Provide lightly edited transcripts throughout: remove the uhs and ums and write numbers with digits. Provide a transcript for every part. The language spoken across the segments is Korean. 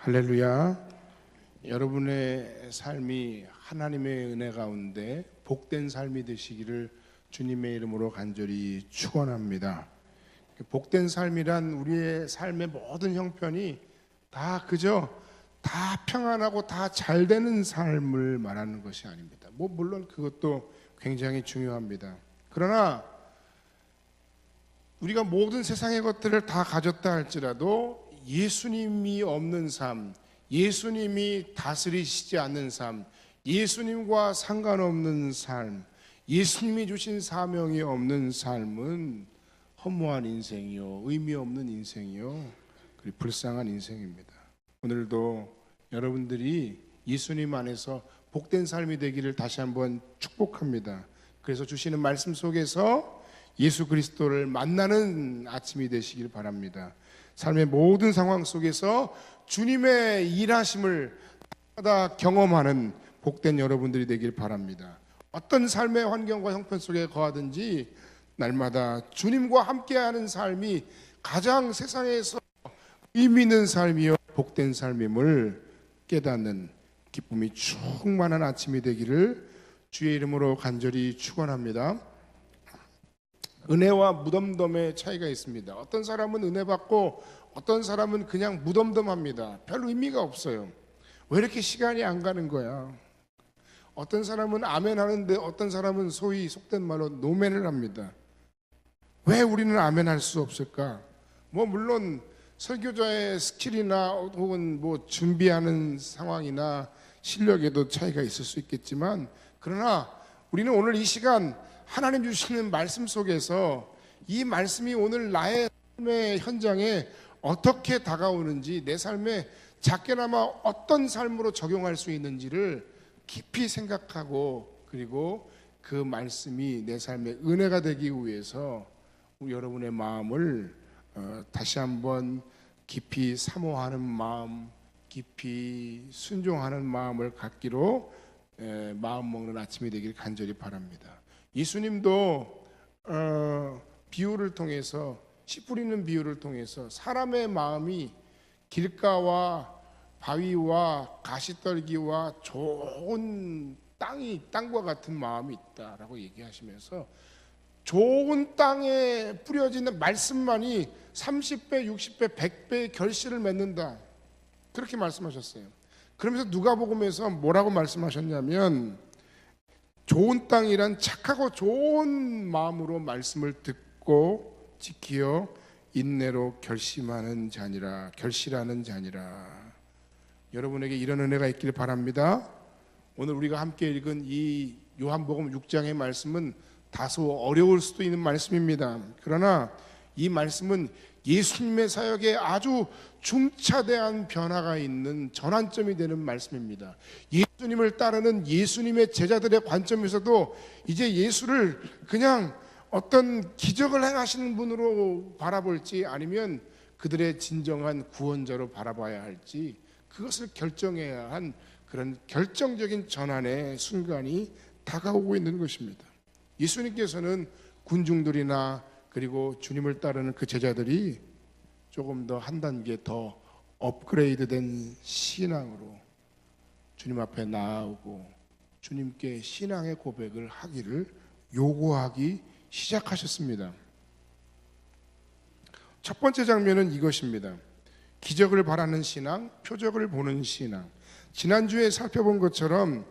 할렐루야. 여러분의 삶이 하나님의 은혜 가운데 복된 삶이 되시기를 주님의 이름으로 간절히 축원합니다. 복된 삶이란 우리의 삶의 모든 형편이 다 다 평안하고 다 잘 되는 삶을 말하는 것이 아닙니다. 물론 그것도 굉장히 중요합니다. 그러나 우리가 모든 세상의 것들을 다 가졌다 할지라도 예수님이 없는 삶, 예수님이 다스리시지 않는 삶, 예수님과 상관없는 삶, 예수님이 주신 사명이 없는 삶은 허무한 인생이요, 의미 없는 인생이요, 그리고 불쌍한 인생입니다. 오늘도 여러분들이 예수님 안에서 복된 삶이 되기를 다시 한번 축복합니다. 그래서 주시는 말씀 속에서 예수 그리스도를 만나는 아침이 되시길 바랍니다. 삶의 모든 상황 속에서 주님의 일하심을 다 경험하는 복된 여러분들이 되길 바랍니다. 어떤 삶의 환경과 형편 속에 거하든지 날마다 주님과 함께하는 삶이 가장 세상에서 의미 있는 삶이요 복된 삶임을 깨닫는 기쁨이 충만한 아침이 되기를 주의 이름으로 간절히 축원합니다. 은혜와 무덤덤의 차이가 있습니다. 어떤 사람은 은혜 받고 어떤 사람은 그냥 무덤덤합니다. 별 의미가 없어요. 왜 이렇게 시간이 안 가는 거야? 어떤 사람은 아멘 하는데 어떤 사람은 소위 속된 말로 노멘을 합니다. 왜 우리는 아멘 할 수 없을까? 물론 설교자의 스킬이나 혹은 준비하는 상황이나 실력에도 차이가 있을 수 있겠지만, 그러나 우리는 오늘 이 시간 하나님 주시는 말씀 속에서 이 말씀이 오늘 나의 삶의 현장에 어떻게 다가오는지, 내 삶에 작게나마 어떤 삶으로 적용할 수 있는지를 깊이 생각하고, 그리고 그 말씀이 내 삶의 은혜가 되기 위해서 여러분의 마음을 다시 한번 깊이 사모하는 마음, 깊이 순종하는 마음을 갖기로 마음 먹는 아침이 되길 간절히 바랍니다. 예수님도 비유를 통해서, 씨 뿌리는 비유를 통해서 사람의 마음이 길가와 바위와 가시떨기와 좋은 땅과 같은 마음이 있다라고 얘기하시면서 좋은 땅에 뿌려지는 말씀만이 30배, 60배, 100배의 결실을 맺는다, 그렇게 말씀하셨어요. 그러면서 누가복음에서 뭐라고 말씀하셨냐면, 좋은 땅이란 착하고 좋은 마음으로 말씀을 듣고 지키어 인내로 결실하는 자니라. 여러분에게 이런 은혜가 있길 바랍니다. 오늘 우리가 함께 읽은 이 요한복음 6장의 말씀은 다소 어려울 수도 있는 말씀입니다. 그러나 이 말씀은 예수님의 사역에 아주 중차대한 변화가 있는 전환점이 되는 말씀입니다. 예수님을 따르는 예수님의 제자들의 관점에서도 이제 예수를 그냥 어떤 기적을 행하시는 분으로 바라볼지, 아니면 그들의 진정한 구원자로 바라봐야 할지, 그것을 결정해야 한 그런 결정적인 전환의 순간이 다가오고 있는 것입니다. 예수님께서는 군중들이나 그리고 주님을 따르는 그 제자들이 조금 더 한 단계 더 업그레이드된 신앙으로 주님 앞에 나아오고 주님께 신앙의 고백을 하기를 요구하기 시작하셨습니다. 첫 번째 장면은 이것입니다. 기적을 바라는 신앙, 표적을 보는 신앙. 지난주에 살펴본 것처럼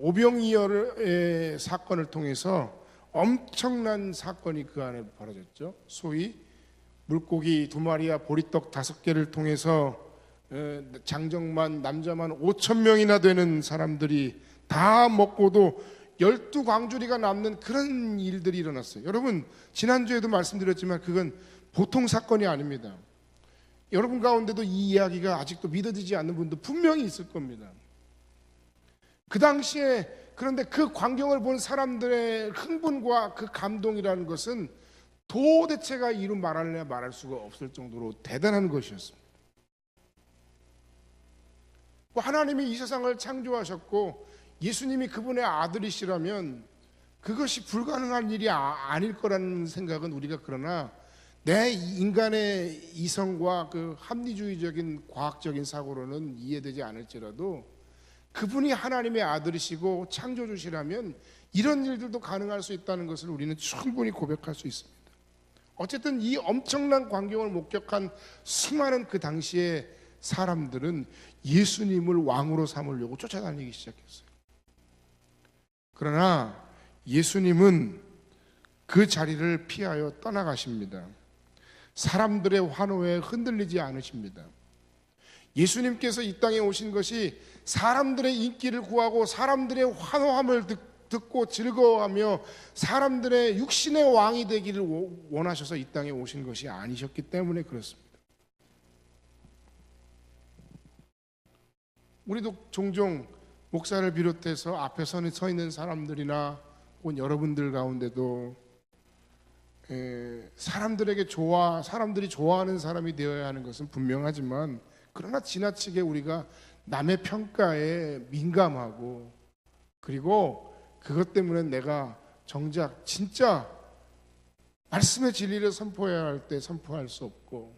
오병이어의 사건을 통해서 엄청난 사건이 그 안에 벌어졌죠. 소위 물고기 2마리와 보리떡 5개를 통해서 장정만, 남자만 5,000명이나 되는 사람들이 다 먹고도 12광주리가 남는 그런 일들이 일어났어요. 여러분, 지난주에도 말씀드렸지만 그건 보통 사건이 아닙니다. 여러분 가운데도 이 이야기가 아직도 믿어지지 않는 분도 분명히 있을 겁니다. 그 당시에, 그런데 그 광경을 본 사람들의 흥분과 그 감동이라는 것은 도대체가 이루 말할래야 말할 수가 없을 정도로 대단한 것이었습니다. 하나님이 이 세상을 창조하셨고 예수님이 그분의 아들이시라면 그것이 불가능한 일이 아닐 거라는 생각은 우리가 그러나 내 인간의 이성과 그 합리주의적인 과학적인 사고로는 이해되지 않을지라도 그분이 하나님의 아들이시고 창조주시라면 이런 일들도 가능할 수 있다는 것을 우리는 충분히 고백할 수 있습니다. 어쨌든 이 엄청난 광경을 목격한 수많은 그 당시의 사람들은 예수님을 왕으로 삼으려고 쫓아다니기 시작했어요. 그러나 예수님은 그 자리를 피하여 떠나가십니다. 사람들의 환호에 흔들리지 않으십니다. 예수님께서 이 땅에 오신 것이 사람들의 인기를 구하고 사람들의 환호함을 듣고 즐거워하며 사람들의 육신의 왕이 되기를 원하셔서 이 땅에 오신 것이 아니셨기 때문에 그렇습니다. 우리도 종종 목사를 비롯해서 앞에 서 있는 사람들이나 혹은 여러분들 가운데도 사람들이 좋아하는 사람이 되어야 하는 것은 분명하지만 그러나 지나치게 우리가 남의 평가에 민감하고 그리고 그것 때문에 내가 정작 진짜 말씀의 진리를 선포해야 할 때 선포할 수 없고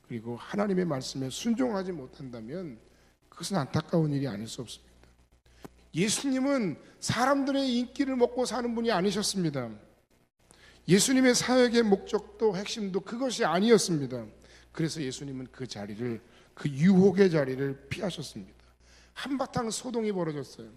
그리고 하나님의 말씀에 순종하지 못한다면 그것은 안타까운 일이 아닐 수 없습니다. 예수님은 사람들의 인기를 먹고 사는 분이 아니셨습니다. 예수님의 사역의 목적도 핵심도 그것이 아니었습니다. 그래서 예수님은 그 자리를, 그 유혹의 자리를 피하셨습니다. 한바탕 소동이 벌어졌어요.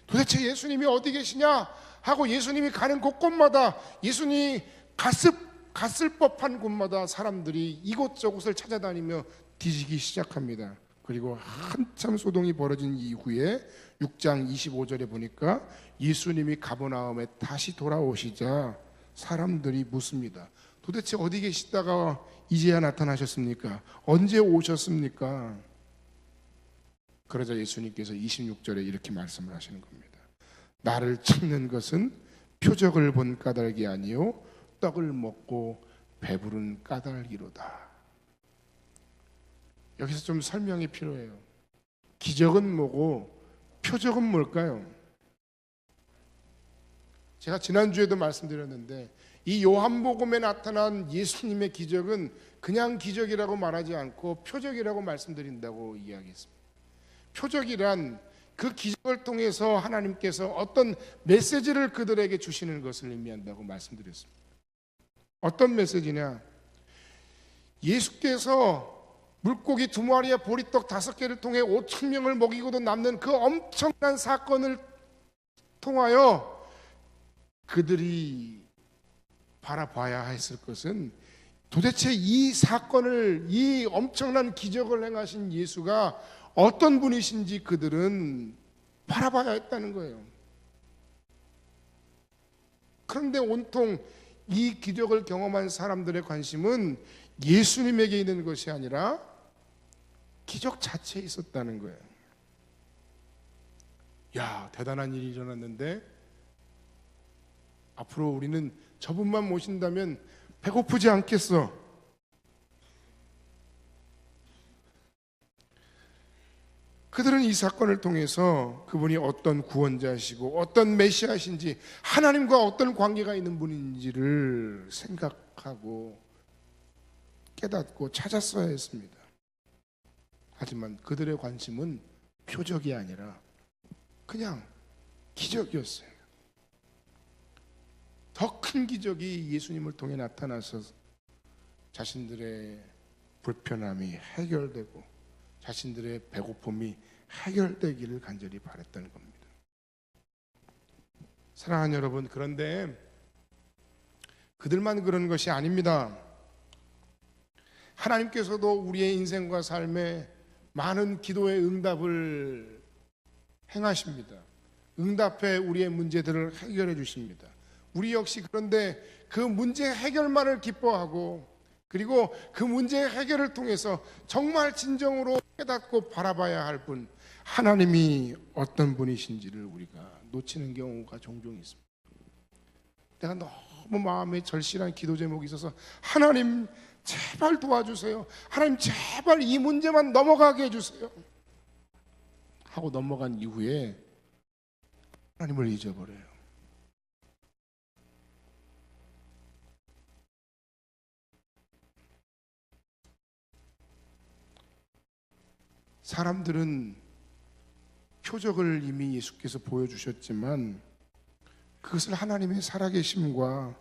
도대체 예수님이 어디 계시냐 하고 예수님이 가는 곳곳마다 예수님이 갔을 법한 곳마다 사람들이 이곳저곳을 찾아다니며 뒤지기 시작합니다. 그리고 한참 소동이 벌어진 이후에 6장 25절에 보니까 예수님이 가버나움에 다시 돌아오시자 사람들이 묻습니다. 도대체 어디 계시다가 이제야 나타나셨습니까? 언제 오셨습니까? 그러자 예수님께서 26절에 이렇게 말씀을 하시는 겁니다. 나를 찾는 것은 표적을 본 까닭이 아니요 떡을 먹고 배부른 까닭이로다. 여기서 좀 설명이 필요해요. 기적은 뭐고 표적은 뭘까요? 제가 지난주에도 말씀드렸는데 이 요한복음에 나타난 예수님의 기적은 그냥 기적이라고 말하지 않고 표적이라고 말씀드린다고 이야기했습니다. 표적이란 그 기적을 통해서 하나님께서 어떤 메시지를 그들에게 주시는 것을 의미한다고 말씀드렸습니다. 어떤 메시지냐? 예수께서 물고기 2마리에 보리떡 5개를 통해 5,000명을 먹이고도 남는 그 엄청난 사건을 통하여 그들이 바라봐야 했을 것은 도대체 이 사건을, 이 엄청난 기적을 행하신 예수가 어떤 분이신지 그들은 바라봐야 했다는 거예요. 그런데 온통 이 기적을 경험한 사람들의 관심은 예수님에게 있는 것이 아니라 기적 자체에 있었다는 거예요. 야, 대단한 일이 일어났는데 앞으로 우리는 저분만 모신다면 배고프지 않겠어. 그들은 이 사건을 통해서 그분이 어떤 구원자시고 어떤 메시아신지 하나님과 어떤 관계가 있는 분인지를 생각하고 깨닫고 찾았어야 했습니다. 하지만 그들의 관심은 표적이 아니라 그냥 기적이었어요. 더 큰 기적이 예수님을 통해 나타나서 자신들의 불편함이 해결되고 자신들의 배고픔이 해결되기를 간절히 바랬다는 겁니다. 사랑하는 여러분, 그런데 그들만 그런 것이 아닙니다. 하나님께서도 우리의 인생과 삶에 많은 기도의 응답을 행하십니다. 응답해 우리의 문제들을 해결해 주십니다. 우리 역시 그런데 그 문제 해결만을 기뻐하고 그리고 그 문제 해결을 통해서 정말 진정으로 깨닫고 바라봐야 할 분, 하나님이 어떤 분이신지를 우리가 놓치는 경우가 종종 있습니다. 내가 너무 마음에 절실한 기도 제목이 있어서 하나님 제발 도와주세요. 하나님 제발 이 문제만 넘어가게 해주세요. 하고 넘어간 이후에 하나님을 잊어버려요. 사람들은 표적을 이미 예수께서 보여주셨지만 그것을 하나님의 살아계심과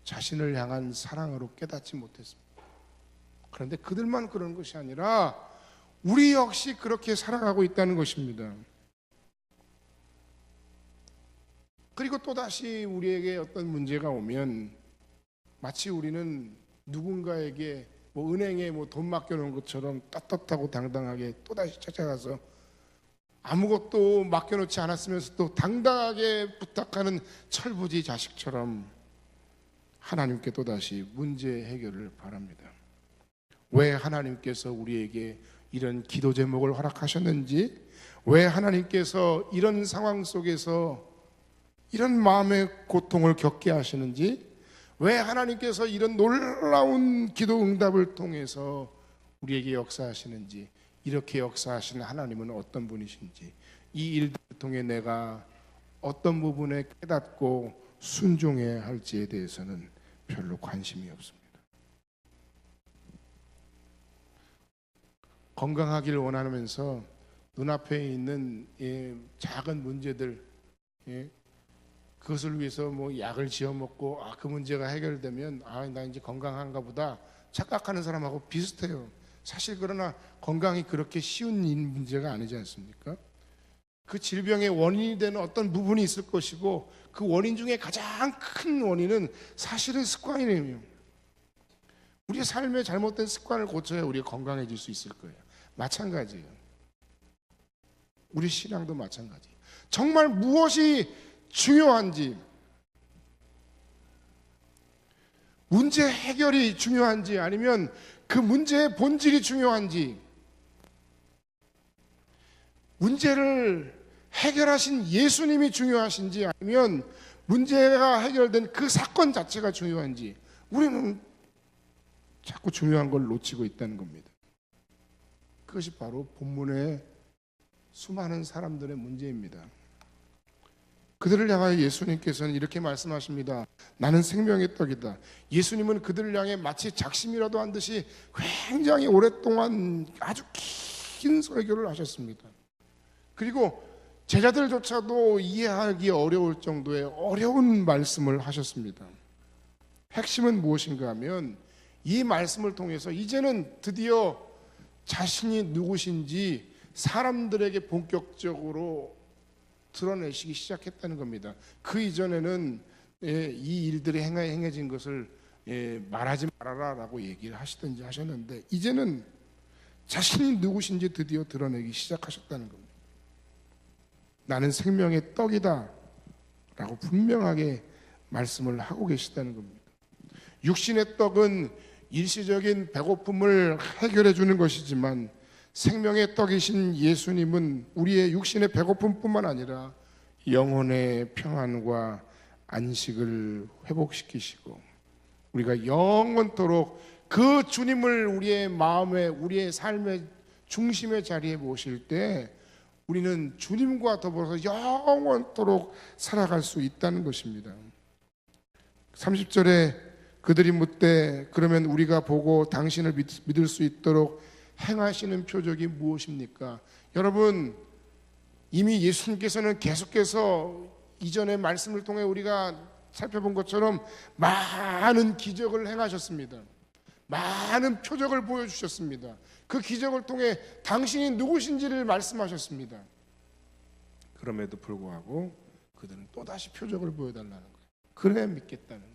자신을 향한 사랑으로 깨닫지 못했습니다. 그런데 그들만 그런 것이 아니라 우리 역시 그렇게 살아가고 있다는 것입니다. 그리고 또다시 우리에게 어떤 문제가 오면 마치 우리는 누군가에게 은행에 돈 맡겨놓은 것처럼 떳떳하고 당당하게 또다시 찾아가서 아무것도 맡겨놓지 않았으면서도 당당하게 부탁하는 철부지 자식처럼 하나님께 또다시 문제 해결을 바랍니다. 왜 하나님께서 우리에게 이런 기도 제목을 허락하셨는지, 왜 하나님께서 이런 상황 속에서 이런 마음의 고통을 겪게 하시는지, 왜 하나님께서 이런 놀라운 기도 응답을 통해서 우리에게 역사하시는지, 이렇게 역사하시는 하나님은 어떤 분이신지, 이 일들을 통해 내가 어떤 부분에 깨닫고 순종해야 할지에 대해서는 별로 관심이 없습니다. 건강하기를 원하면서 눈앞에 있는 작은 문제들, 그것을 위해서 약을 지어 먹고 그 문제가 해결되면 나 이제 건강한가 보다 착각하는 사람하고 비슷해요. 사실 그러나 건강이 그렇게 쉬운 문제가 아니지 않습니까? 그 질병의 원인이 되는 어떤 부분이 있을 것이고, 그 원인 중에 가장 큰 원인은 사실은 습관이에요. 우리의 삶의 잘못된 습관을 고쳐야 우리가 건강해질 수 있을 거예요. 마찬가지예요. 우리 신앙도 마찬가지예요. 정말 무엇이 중요한지, 문제 해결이 중요한지, 아니면 그 문제의 본질이 중요한지, 문제를 해결하신 예수님이 중요하신지, 아니면 문제가 해결된 그 사건 자체가 중요한지, 우리는 자꾸 중요한 걸 놓치고 있다는 겁니다. 그것이 바로 본문의 수많은 사람들의 문제입니다. 그들을 향하여 예수님께서는 이렇게 말씀하십니다. 나는 생명의 떡이다. 예수님은 그들을 향해 마치 작심이라도 한 듯이 굉장히 오랫동안 아주 긴 설교를 하셨습니다. 그리고 제자들조차도 이해하기 어려울 정도의 어려운 말씀을 하셨습니다. 핵심은 무엇인가 하면 이 말씀을 통해서 이제는 드디어 자신이 누구신지 사람들에게 본격적으로 드러내시기 시작했다는 겁니다. 그 이전에는 이 일들이 행해진 것을 말하지 말아라 라고 얘기를 하시든지 하셨는데, 이제는 자신이 누구신지 드디어 드러내기 시작하셨다는 겁니다. 나는 생명의 떡이다 라고 분명하게 말씀을 하고 계시다는 겁니다. 육신의 떡은 일시적인 배고픔을 해결해 주는 것이지만, 생명의 떡이신 예수님은 우리의 육신의 배고픔뿐만 아니라 영혼의 평안과 안식을 회복시키시고, 우리가 영원토록 그 주님을 우리의 마음에, 우리의 삶의 중심의 자리에 모실 때 우리는 주님과 더불어서 영원토록 살아갈 수 있다는 것입니다. 30절에 그들이 묻되 그러면 우리가 보고 당신을 믿을 수 있도록 행하시는 표적이 무엇입니까? 여러분, 이미 예수님께서는 계속해서 이전의 말씀을 통해 우리가 살펴본 것처럼 많은 기적을 행하셨습니다. 많은 표적을 보여주셨습니다. 그 기적을 통해 당신이 누구신지를 말씀하셨습니다. 그럼에도 불구하고 그들은 또다시 표적을 보여달라는 거예요. 그래야 믿겠다는 거예요.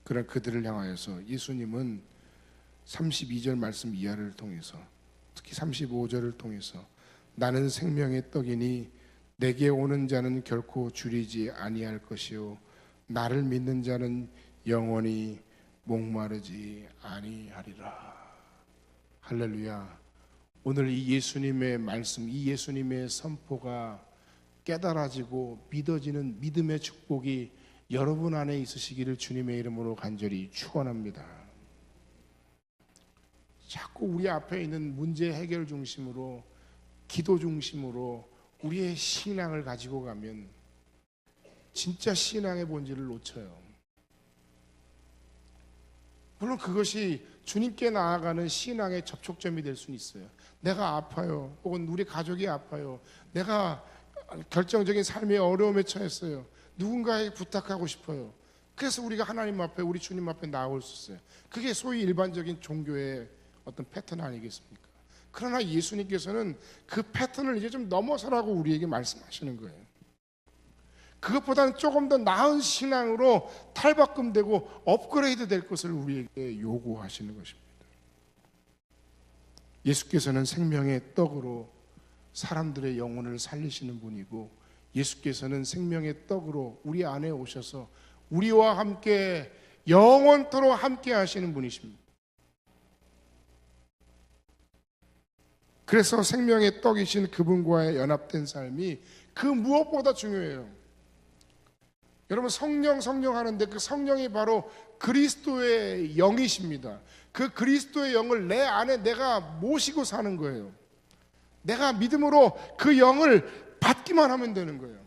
그런 그들을 향하여서 예수님은 32절 말씀 이하를 통해서, 특히 35절을 통해서 나는 생명의 떡이니 내게 오는 자는 결코 줄이지 아니할 것이요 나를 믿는 자는 영원히 목마르지 아니하리라. 할렐루야. 오늘 이 예수님의 말씀, 이 예수님의 선포가 깨달아지고 믿어지는 믿음의 축복이 여러분 안에 있으시기를 주님의 이름으로 간절히 축원합니다. 자꾸 우리 앞에 있는 문제 해결 중심으로, 기도 중심으로 우리의 신앙을 가지고 가면 진짜 신앙의 본질을 놓쳐요. 물론 그것이 주님께 나아가는 신앙의 접촉점이 될 수는 있어요. 내가 아파요. 혹은 우리 가족이 아파요. 내가 결정적인 삶의 어려움에 처했어요. 누군가에게 부탁하고 싶어요. 그래서 우리가 하나님 앞에, 우리 주님 앞에 나올 수 있어요. 그게 소위 일반적인 종교의 어떤 패턴 아니겠습니까? 그러나 예수님께서는 그 패턴을 이제 좀 넘어서라고 우리에게 말씀하시는 거예요. 그것보다는 조금 더 나은 신앙으로 탈바꿈되고 업그레이드 될 것을 우리에게 요구하시는 것입니다. 예수께서는 생명의 떡으로 사람들의 영혼을 살리시는 분이고, 예수께서는 생명의 떡으로 우리 안에 오셔서 우리와 함께 영원토록 함께 하시는 분이십니다. 그래서 생명의 떡이신 그분과의 연합된 삶이 그 무엇보다 중요해요. 여러분, 성령 하는데 그 성령이 바로 그리스도의 영이십니다. 그 그리스도의 영을 내 안에 내가 모시고 사는 거예요. 내가 믿음으로 그 영을 받기만 하면 되는 거예요.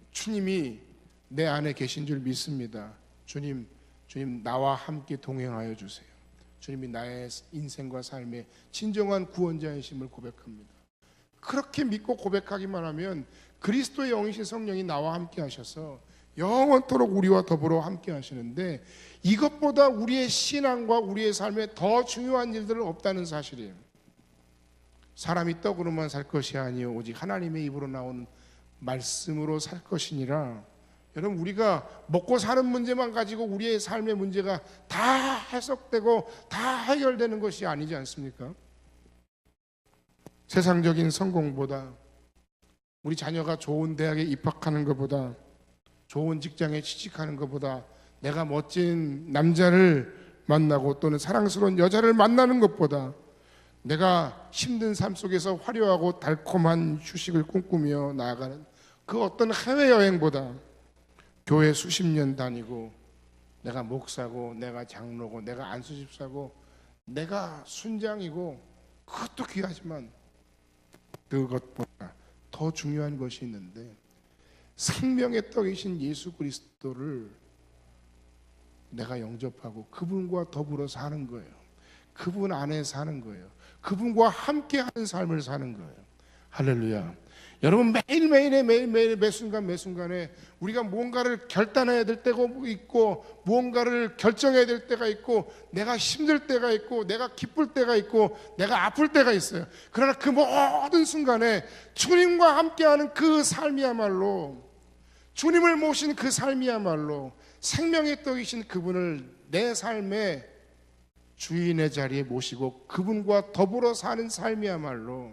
주님이 내 안에 계신 줄 믿습니다. 주님 나와 함께 동행하여 주세요. 주님이 나의 인생과 삶의 진정한 구원자이심을 고백합니다. 그렇게 믿고 고백하기만 하면 그리스도의 영이신 성령이 나와 함께 하셔서 영원토록 우리와 더불어 함께 하시는데, 이것보다 우리의 신앙과 우리의 삶에 더 중요한 일들은 없다는 사실이에요. 사람이 떡으로만 살 것이 아니요 오직 하나님의 입으로 나오는 말씀으로 살 것이니라. 여러분, 우리가 먹고 사는 문제만 가지고 우리의 삶의 문제가 다 해석되고 다 해결되는 것이 아니지 않습니까? 세상적인 성공보다, 우리 자녀가 좋은 대학에 입학하는 것보다, 좋은 직장에 취직하는 것보다, 내가 멋진 남자를 만나고 또는 사랑스러운 여자를 만나는 것보다, 내가 힘든 삶 속에서 화려하고 달콤한 휴식을 꿈꾸며 나아가는 그 어떤 해외여행보다, 교회 수십 년 다니고 내가 목사고 내가 장로고 내가 안수집사고 내가 순장이고, 그것도 귀하지만 그것보다 더 중요한 것이 있는데, 생명의 떡이신 예수 그리스도를 내가 영접하고 그분과 더불어 사는 거예요. 그분 안에 사는 거예요. 그분과 함께 하는 삶을 사는 거예요. 할렐루야. 여러분, 매일매일의 매일매일의 매순간에 우리가 무언가를 결단해야 될 때가 있고, 무언가를 결정해야 될 때가 있고, 내가 힘들 때가 있고, 내가 기쁠 때가 있고, 내가 아플 때가 있어요. 그러나 그 모든 순간에 주님과 함께하는 그 삶이야말로, 주님을 모신 그 삶이야말로 생명의 떡이신 그분을 내 삶의 주인의 자리에 모시고 그분과 더불어 사는 삶이야말로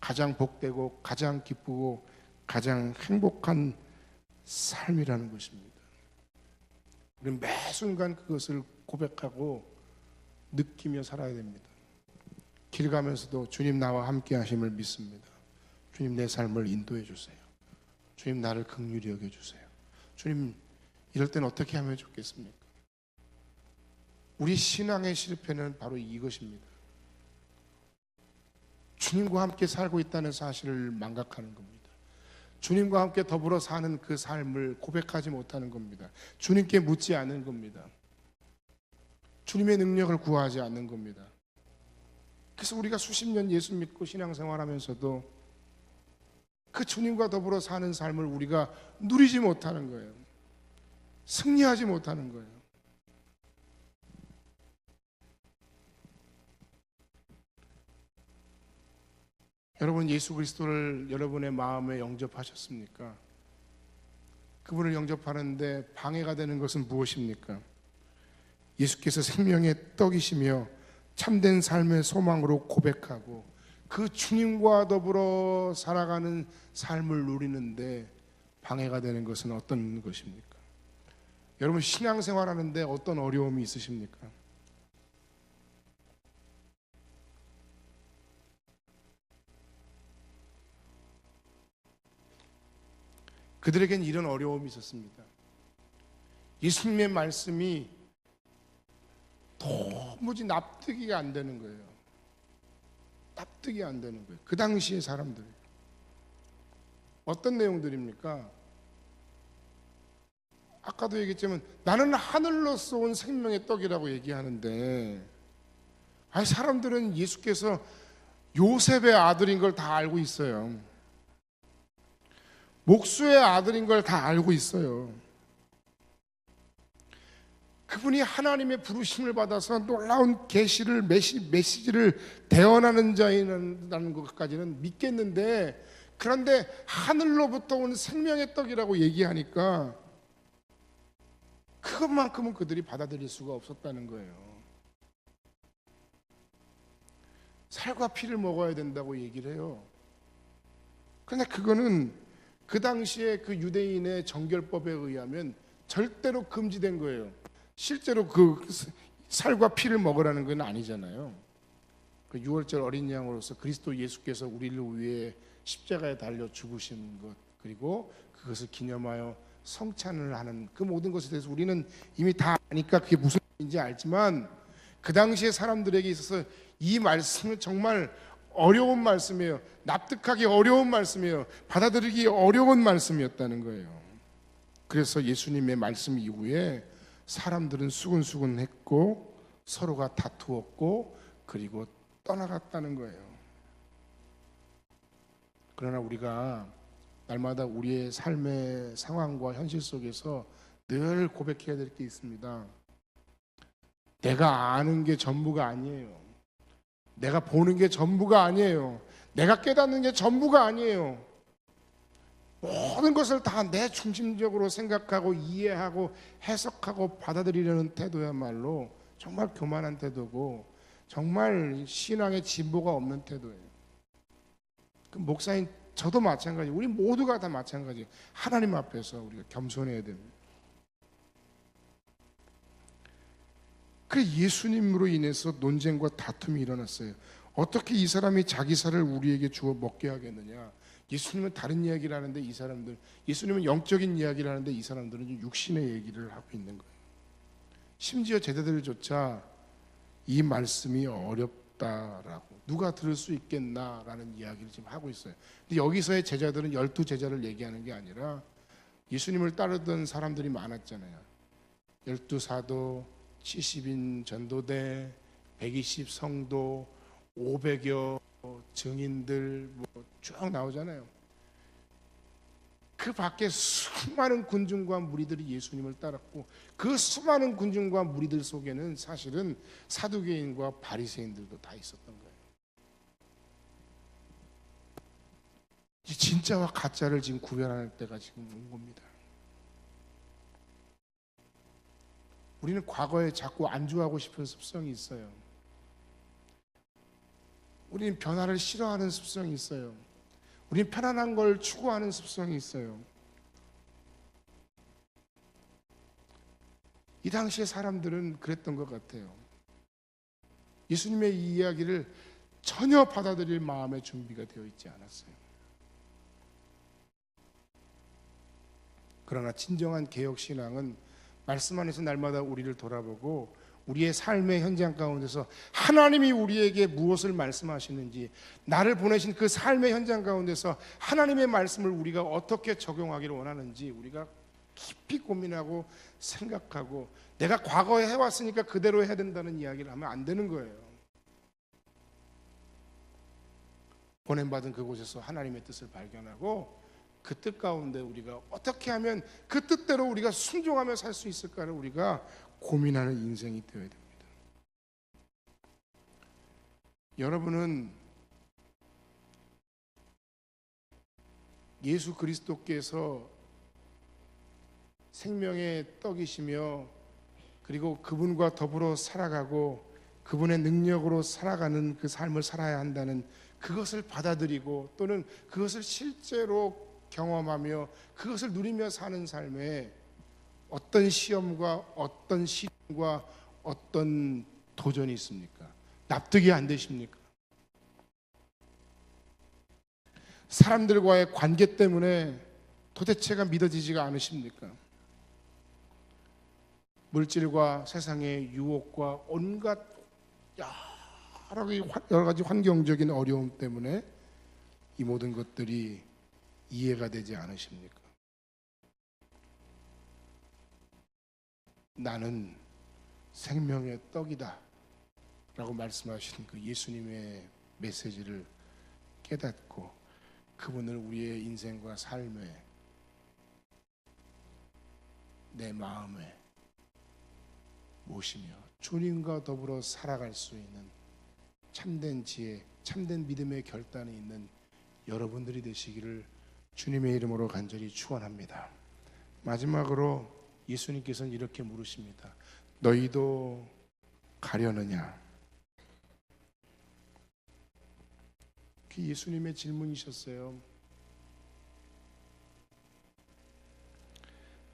가장 복되고 가장 기쁘고 가장 행복한 삶이라는 것입니다. 우리는 매 순간 그것을 고백하고 느끼며 살아야 됩니다. 길 가면서도 주님 나와 함께 하심을 믿습니다. 주님 내 삶을 인도해 주세요. 주님 나를 긍휼히 여겨 주세요. 주님 이럴 땐 어떻게 하면 좋겠습니까? 우리 신앙의 실패는 바로 이것입니다. 주님과 함께 살고 있다는 사실을 망각하는 겁니다. 주님과 함께 더불어 사는 그 삶을 고백하지 못하는 겁니다. 주님께 묻지 않는 겁니다. 주님의 능력을 구하지 않는 겁니다. 그래서 우리가 수십 년 예수 믿고 신앙생활하면서도 그 주님과 더불어 사는 삶을 우리가 누리지 못하는 거예요. 승리하지 못하는 거예요. 여러분, 예수 그리스도를 여러분의 마음에 영접하셨습니까? 그분을 영접하는데 방해가 되는 것은 무엇입니까? 예수께서 생명의 떡이시며 참된 삶의 소망으로 고백하고 그 주님과 더불어 살아가는 삶을 누리는데 방해가 되는 것은 어떤 것입니까? 여러분, 신앙생활 하는데 어떤 어려움이 있으십니까? 그들에겐 이런 어려움이 있었습니다. 예수님의 말씀이 도무지 납득이 안 되는 거예요. 납득이 안 되는 거예요. 그 당시의 사람들. 어떤 내용들입니까? 아까도 얘기했지만 나는 하늘로서 온 생명의 떡이라고 얘기하는데, 아니 사람들은 예수께서 요셉의 아들인 걸 다 알고 있어요. 목수의 아들인 걸 다 알고 있어요. 그분이 하나님의 부르심을 받아서 놀라운 계시를 메시지를 대언하는 자라는 것까지는 믿겠는데, 그런데 하늘로부터 온 생명의 떡이라고 얘기하니까 그것만큼은 그들이 받아들일 수가 없었다는 거예요. 살과 피를 먹어야 된다고 얘기를 해요. 그런데 그거는 그 당시에 그 유대인의 정결법에 의하면 절대로 금지된 거예요. 실제로 그 살과 피를 먹으라는 건 아니잖아요. 그 유월절 어린 양으로서 그리스도 예수께서 우리를 위해 십자가에 달려 죽으신 것, 그리고 그것을 기념하여 성찬을 하는 그 모든 것에 대해서 우리는 이미 다 아니까 그게 무슨 말인지 알지만, 그 당시에 사람들에게 있어서 이 말씀은 정말 어려운 말씀이에요. 납득하기 어려운 말씀이에요. 받아들이기 어려운 말씀이었다는 거예요. 그래서 예수님의 말씀 이후에 사람들은 수근수근했고 서로가 다투었고 그리고 떠나갔다는 거예요. 그러나 우리가 날마다 우리의 삶의 상황과 현실 속에서 늘 고백해야 될 게 있습니다. 내가 아는 게 전부가 아니에요. 내가 보는 게 전부가 아니에요. 내가 깨닫는 게 전부가 아니에요. 모든 것을 다 내 중심적으로 생각하고 이해하고 해석하고 받아들이려는 태도야말로 정말 교만한 태도고, 정말 신앙의 진보가 없는 태도예요. 그 목사님 저도 마찬가지, 우리 모두가 다 마찬가지. 하나님 앞에서 우리가 겸손해야 됩니다. 그 예수님으로 인해서 논쟁과 다툼이 일어났어요. 어떻게 이 사람이 자기 살을 우리에게 주어 먹게 하겠느냐. 예수님은 다른 이야기를 하는데 이 사람들, 예수님은 영적인 이야기를 하는데 이 사람들은 육신의 얘기를 하고 있는 거예요. 심지어 제자들조차 이 말씀이 어렵다라고, 누가 들을 수 있겠나라는 이야기를 지금 하고 있어요. 근데 여기서의 제자들은 12제자를 얘기하는 게 아니라 예수님을 따르던 사람들이 많았잖아요. 12사도, 70인 전도대, 120 성도, 500여 증인들 쭉 나오잖아요. 그 밖에 수많은 군중과 무리들이 예수님을 따랐고, 그 수많은 군중과 무리들 속에는 사실은 사두개인과 바리새인들도 다 있었던 거예요. 진짜와 가짜를 지금 구별하는 때가 지금 온 겁니다. 우리는 과거에 자꾸 안주하고 싶은 습성이 있어요. 우리는 변화를 싫어하는 습성이 있어요. 우리는 편안한 걸 추구하는 습성이 있어요. 이 당시의 사람들은 그랬던 것 같아요. 예수님의 이 이야기를 전혀 받아들일 마음의 준비가 되어 있지 않았어요. 그러나 진정한 개혁신앙은 말씀 안에서 날마다 우리를 돌아보고 우리의 삶의 현장 가운데서 하나님이 우리에게 무엇을 말씀하시는지, 나를 보내신 그 삶의 현장 가운데서 하나님의 말씀을 우리가 어떻게 적용하기를 원하는지 우리가 깊이 고민하고 생각하고, 내가 과거에 해왔으니까 그대로 해야 된다는 이야기를 하면 안 되는 거예요. 보냄받은 그곳에서 하나님의 뜻을 발견하고 그 뜻 가운데 우리가 어떻게 하면 그 뜻대로 우리가 순종하며 살 수 있을까를 우리가 고민하는 인생이 되어야 됩니다. 여러분은 예수 그리스도께서 생명의 떡이시며, 그리고 그분과 더불어 살아가고 그분의 능력으로 살아가는 그 삶을 살아야 한다는 그것을 받아들이고, 또는 그것을 실제로 경험하며 그것을 누리며 사는 삶에 어떤 시험과 어떤 시련과 어떤 도전이 있습니까? 납득이 안 되십니까? 사람들과의 관계 때문에 도대체가 믿어지지가 않으십니까? 물질과 세상의 유혹과 온갖 여러 가지 환경적인 어려움 때문에 이 모든 것들이 이해가 되지 않으십니까? 나는 생명의 떡이다 라고 말씀하신 그 예수님의 메시지를 깨닫고 그분을 우리의 인생과 삶에, 내 마음에 모시며 주님과 더불어 살아갈 수 있는 참된 지혜, 참된 믿음의 결단이 있는 여러분들이 되시기를 주님의 이름으로 간절히 축원합니다. 마지막으로 예수님께서는 이렇게 물으십니다. 너희도 가려느냐? 그게 예수님의 질문이셨어요.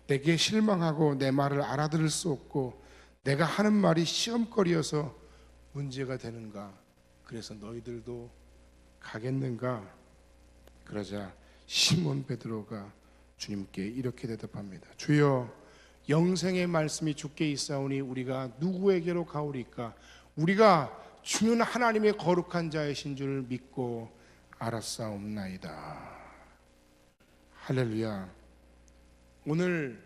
내게 실망하고 내 말을 알아들을 수 없고 내가 하는 말이 시험거리여서 문제가 되는가? 그래서 너희들도 가겠는가? 그러자 시몬 베드로가 주님께 이렇게 대답합니다. 주여, 영생의 말씀이 주께 있사오니 우리가 누구에게로 가오리까? 우리가 주는 하나님의 거룩한 자이신 줄 믿고 알았사옵나이다. 할렐루야. 오늘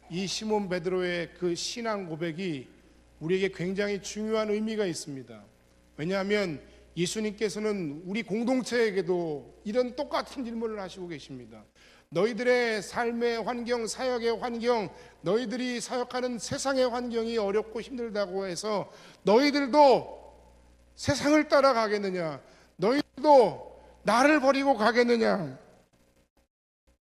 이 시몬 베드로의 그 신앙 고백이 우리에게 굉장히 중요한 의미가 있습니다. 왜냐하면 예수님께서는 우리 공동체에게도 이런 똑같은 질문을 하시고 계십니다. 너희들의 삶의 환경, 사역의 환경, 너희들이 사역하는 세상의 환경이 어렵고 힘들다고 해서 너희들도 세상을 따라가겠느냐? 너희들도 나를 버리고 가겠느냐?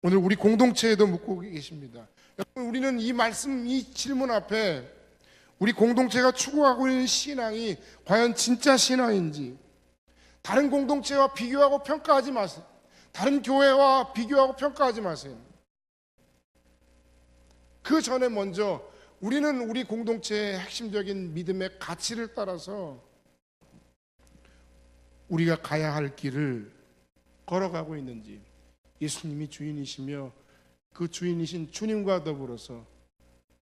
오늘 우리 공동체에도 묻고 계십니다. 여러분, 우리는 이 말씀, 이 질문 앞에 우리 공동체가 추구하고 있는 신앙이 과연 진짜 신앙인지, 다른 공동체와 비교하고 평가하지 마세요. 다른 교회와 비교하고 평가하지 마세요. 그 전에 먼저 우리는 우리 공동체의 핵심적인 믿음의 가치를 따라서 우리가 가야 할 길을 걸어가고 있는지, 예수님이 주인이시며 그 주인이신 주님과 더불어서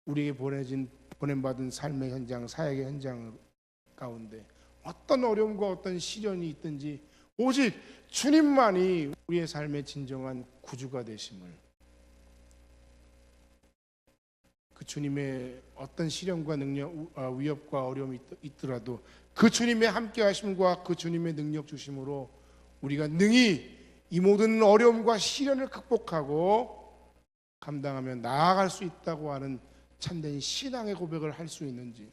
우리에게 보냄받은 삶의 현장, 사역의 현장 가운데 어떤 어려움과 어떤 시련이 있든지 오직 주님만이 우리의 삶의 진정한 구주가 되심을, 그 주님의 어떤 시련과 능력, 위협과 어려움이 있더라도 그 주님의 함께 하심과 그 주님의 능력 주심으로 우리가 능히 이 모든 어려움과 시련을 극복하고 감당하며 나아갈 수 있다고 하는 참된 신앙의 고백을 할 수 있는지,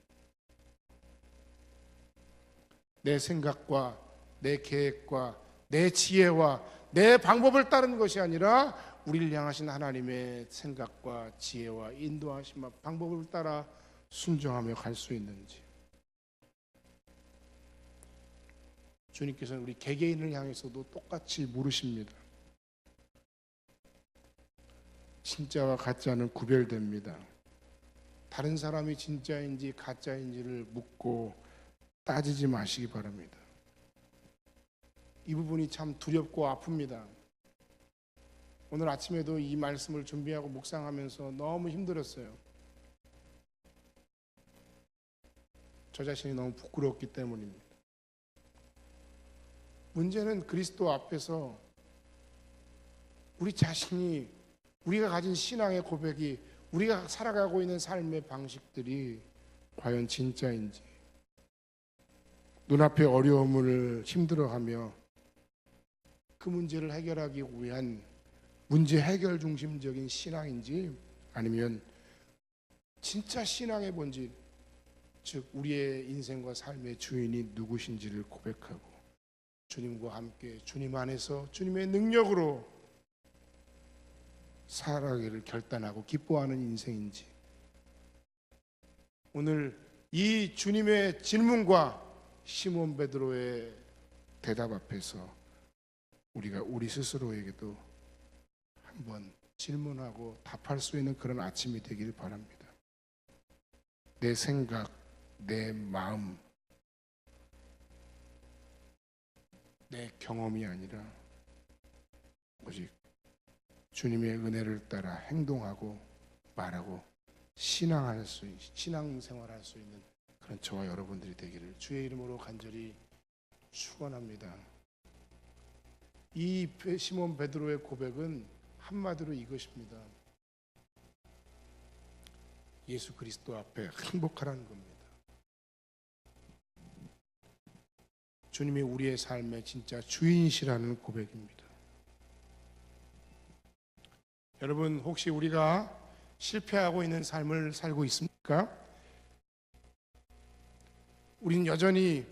내 생각과 내 계획과 내 지혜와 내 방법을 따르는 것이 아니라 우리를 향하신 하나님의 생각과 지혜와 인도하심과 방법을 따라 순종하며 갈 수 있는지, 주님께서는 우리 개개인을 향해서도 똑같이 물으십니다. 진짜와 가짜는 구별됩니다. 다른 사람이 진짜인지 가짜인지를 묻고 따지지 마시기 바랍니다. 이 부분이 참 두렵고 아픕니다. 오늘 아침에도 이 말씀을 준비하고 묵상하면서 너무 힘들었어요. 저 자신이 너무 부끄럽기 때문입니다. 문제는 그리스도 앞에서 우리 자신이, 우리가 가진 신앙의 고백이, 우리가 살아가고 있는 삶의 방식들이 과연 진짜인지, 눈앞의 어려움을 힘들어하며 그 문제를 해결하기 위한 문제 해결 중심적인 신앙인지, 아니면 진짜 신앙의 본질, 즉 우리의 인생과 삶의 주인이 누구신지를 고백하고 주님과 함께 주님 안에서 주님의 능력으로 살아가기를 결단하고 기뻐하는 인생인지, 오늘 이 주님의 질문과 시몬 베드로의 대답 앞에서 우리가 우리 스스로에게도 한번 질문하고 답할 수 있는 그런 아침이 되길 바랍니다. 내 생각, 내 마음, 내 경험이 아니라 오직 주님의 은혜를 따라 행동하고 말하고 신앙생활할 수 있는 그런 저와 여러분들이 되기를 주의 이름으로 간절히 축원합니다. 이 시몬 베드로의 고백은 한마디로 이것입니다. 예수 그리스도 앞에 행복하라는 겁니다. 주님이 우리의 삶의 진짜 주인이시라는 고백입니다. 여러분, 혹시 우리가 실패하고 있는 삶을 살고 있습니까? 우리는 여전히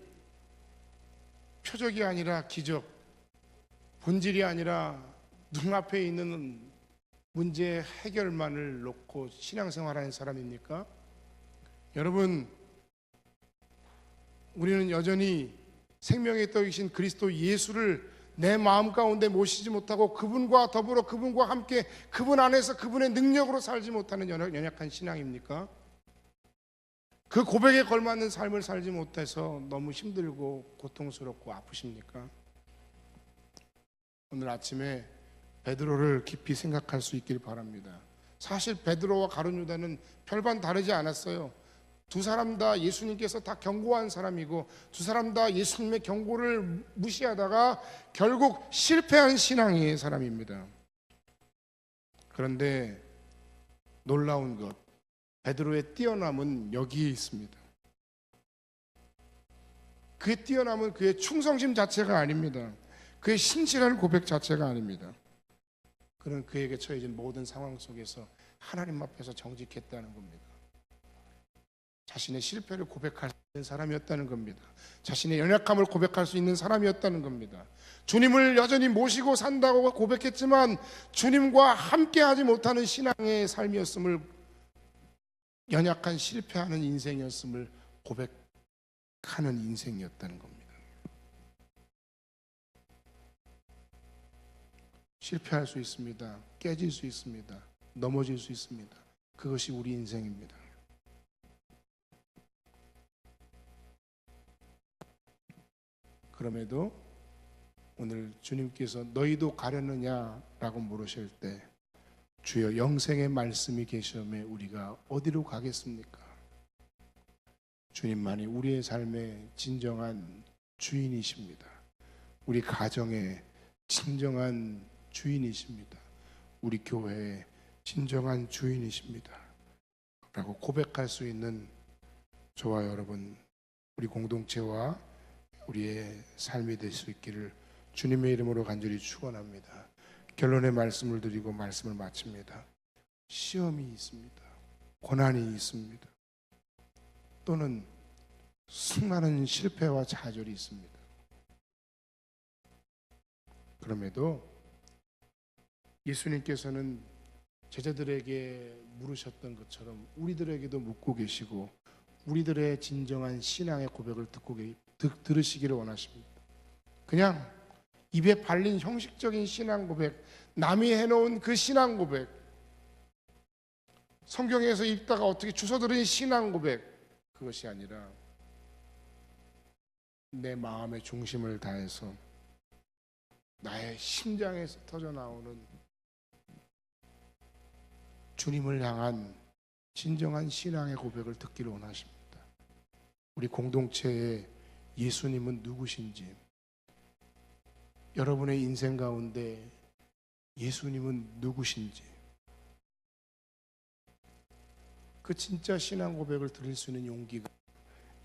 표적이 아니라 기적, 본질이 아니라 눈앞에 있는 문제 해결만을 놓고 신앙생활하는 사람입니까? 여러분, 우리는 여전히 생명의 떡이신 그리스도 예수를 내 마음 가운데 모시지 못하고 그분과 더불어 그분과 함께 그분 안에서 그분의 능력으로 살지 못하는 연약한 신앙입니까? 그 고백에 걸맞는 삶을 살지 못해서 너무 힘들고 고통스럽고 아프십니까? 오늘 아침에 베드로를 깊이 생각할 수 있길 바랍니다. 사실 베드로와 가룟 유다는 별반 다르지 않았어요. 두 사람 다 예수님께서 다 경고한 사람이고 두 사람 다 예수님의 경고를 무시하다가 결국 실패한 신앙의 사람입니다. 그런데 놀라운 것, 베드로의 뛰어남은 여기에 있습니다. 그의 뛰어남은 그의 충성심 자체가 아닙니다. 그의 신실한 고백 자체가 아닙니다. 그는 그에게 처해진 모든 상황 속에서 하나님 앞에서 정직했다는 겁니다. 자신의 실패를 고백할 수 있는 사람이었다는 겁니다. 자신의 연약함을 고백할 수 있는 사람이었다는 겁니다. 주님을 여전히 모시고 산다고 고백했지만 주님과 함께하지 못하는 신앙의 삶이었음을, 연약한 실패하는 인생이었음을 고백하는 인생이었다는 겁니다. 실패할 수 있습니다. 깨질 수 있습니다. 넘어질 수 있습니다. 그것이 우리 인생입니다. 그럼에도 오늘 주님께서 너희도 가려느냐라고 물으실 때 주여 영생의 말씀이 계시오매 우리가 어디로 가겠습니까? 주님만이 우리의 삶의 진정한 주인이십니다. 우리 가정의 진정한 주인이십니다. 우리 교회의 진정한 주인이십니다. 라고 고백할 수 있는 저와 여러분, 우리 공동체와 우리의 삶이 될 수 있기를 주님의 이름으로 간절히 축원합니다. 결론의 말씀을 드리고 말씀을 마칩니다. 시험이 있습니다. 고난이 있습니다. 또는 수많은 실패와 좌절이 있습니다. 그럼에도 예수님께서는 제자들에게 물으셨던 것처럼 우리들에게도 묻고 계시고 우리들의 진정한 신앙의 고백을 들으시기를 원하십니다. 그냥 입에 발린 형식적인 신앙 고백, 남이 해놓은 그 신앙 고백, 성경에서 읽다가 어떻게 주워들은 신앙 고백, 그것이 아니라 내 마음의 중심을 다해서 나의 심장에서 터져나오는 주님을 향한 진정한 신앙의 고백을 듣기를 원하십니다. 우리 공동체에 예수님은 누구신지, 여러분의 인생 가운데 예수님은 누구신지, 그 진짜 신앙 고백을 드릴 수 있는 용기가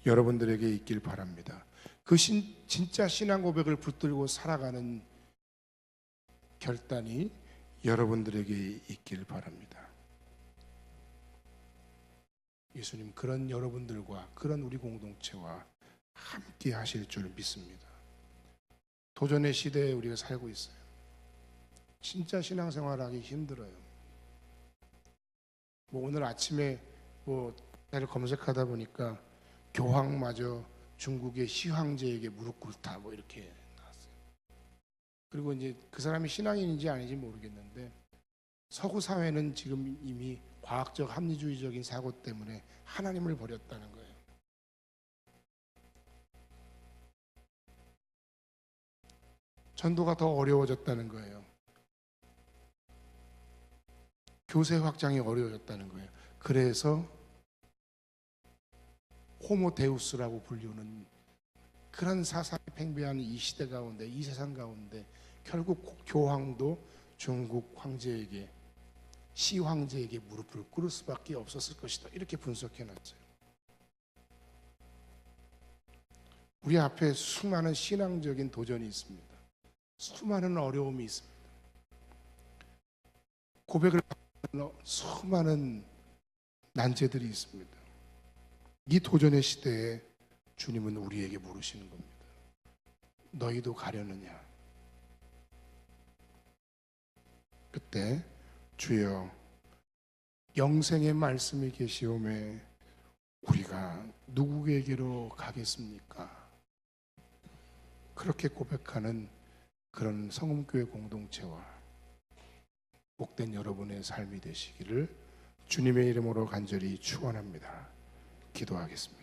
여러분들에게 있길 바랍니다. 그 진짜 신앙 고백을 붙들고 살아가는 결단이 여러분들에게 있길 바랍니다. 예수님 그런 여러분들과 그런 우리 공동체와 함께 하실 줄 믿습니다. 도전의 시대에 우리가 살고 있어요. 진짜 신앙생활하기 힘들어요. 오늘 아침에 를 검색하다 보니까 교황마저 중국의 시황제에게 무릎 꿇다 이렇게 나왔어요. 그리고 이제 그 사람이 신앙인인지 아닌지 모르겠는데 서구 사회는 지금 이미 과학적 합리주의적인 사고 때문에 하나님을 버렸다는 거예요. 전도가 더 어려워졌다는 거예요. 교세 확장이 어려워졌다는 거예요. 그래서 호모데우스라고 불리우는 그런 사상이 팽배한 이 시대 가운데, 이 세상 가운데 결국 교황도 중국 황제에게 시황제에게 무릎을 꿇을 수밖에 없었을 것이다. 이렇게 분석해 놨어요. 우리 앞에 수많은 신앙적인 도전이 있습니다. 수많은 어려움이 있습니다. 고백을 받는 수많은 난제들이 있습니다. 이 도전의 시대에 주님은 우리에게 물으시는 겁니다. 너희도 가려느냐? 그때 주여 영생의 말씀이 계시오매 우리가 누구에게로 가겠습니까? 그렇게 고백하는 그런 성음교회 공동체와 복된 여러분의 삶이 되시기를 주님의 이름으로 간절히 축원합니다. 기도하겠습니다.